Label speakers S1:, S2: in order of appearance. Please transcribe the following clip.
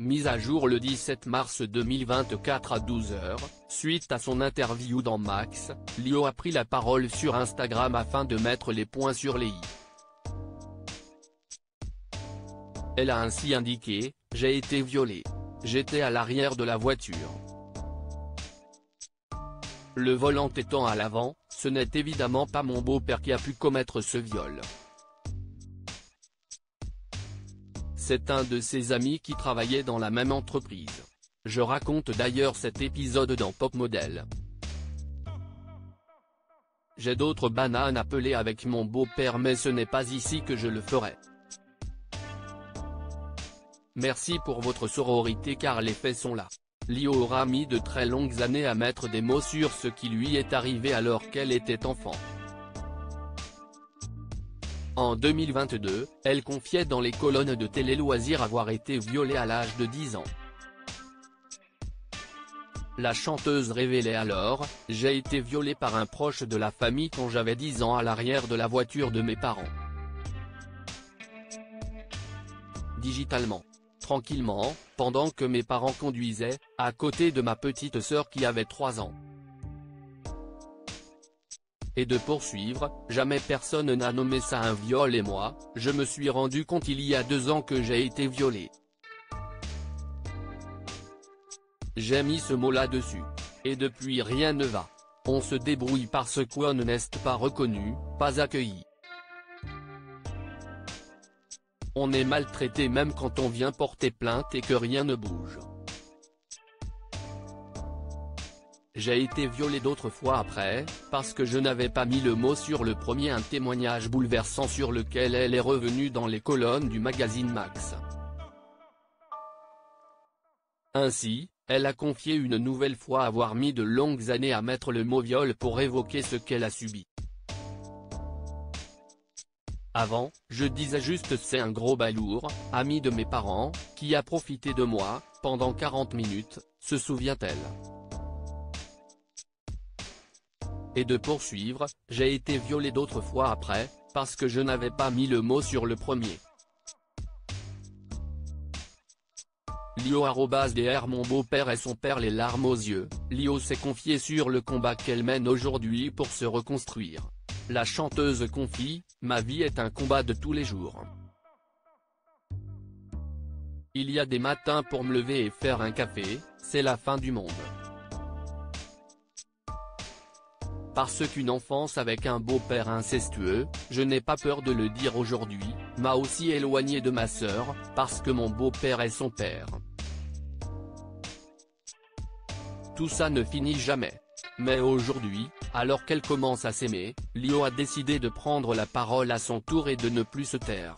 S1: Mise à jour le 17 mars 2024 à 12 h, suite à son interview dans Max, Lio a pris la parole sur Instagram afin de mettre les points sur les i. Elle a ainsi indiqué : « J'ai été violée. J'étais à l'arrière de la voiture. Le volant étant à l'avant, ce n'est évidemment pas mon beau-père qui a pu commettre ce viol. C'est un de ses amis qui travaillait dans la même entreprise. Je raconte d'ailleurs cet épisode dans Pop Model. J'ai d'autres bananes à peler avec mon beau-père mais ce n'est pas ici que je le ferai. Merci pour votre sororité car les faits sont là. » Lio aura mis de très longues années à mettre des mots sur ce qui lui est arrivé alors qu'elle était enfant. En 2022, elle confiait dans les colonnes de Télé Loisirs avoir été violée à l'âge de 10 ans. La chanteuse révélait alors : « J'ai été violée par un proche de la famille quand j'avais 10 ans à l'arrière de la voiture de mes parents. Digitalement. Tranquillement, pendant que mes parents conduisaient, à côté de ma petite sœur qui avait 3 ans. » Et de poursuivre : « Jamais personne n'a nommé ça un viol et moi, je me suis rendu compte il y a 2 ans que j'ai été violée. J'ai mis ce mot là-dessus. Et depuis rien ne va. On se débrouille parce qu'on n'est pas reconnu, pas accueilli. On est maltraité même quand on vient porter plainte et que rien ne bouge. J'ai été violée d'autres fois après, parce que je n'avais pas mis le mot sur le premier » un témoignage bouleversant sur lequel elle est revenue dans les colonnes du magazine Max. Ainsi, elle a confié une nouvelle fois avoir mis de longues années à mettre le mot viol pour évoquer ce qu'elle a subi. Avant, je disais juste c'est un gros balourd, ami de mes parents, qui a profité de moi, pendant 40 minutes, se souvient-elle. Et de poursuivre : « J'ai été violée d'autres fois après, parce que je n'avais pas mis le mot sur le premier. » Lio @dr Mon beau-père et son père les larmes aux yeux, Lio s'est confiée sur le combat qu'elle mène aujourd'hui pour se reconstruire. La chanteuse confie : « Ma vie est un combat de tous les jours. Il y a des matins pour me lever et faire un café, c'est la fin du monde. Parce qu'une enfance avec un beau-père incestueux, je n'ai pas peur de le dire aujourd'hui, m'a aussi éloignée de ma sœur, parce que mon beau-père est son père. Tout ça ne finit jamais. Mais aujourd'hui, alors qu'elle commence à s'aimer, Lio a décidé de prendre la parole à son tour et de ne plus se taire.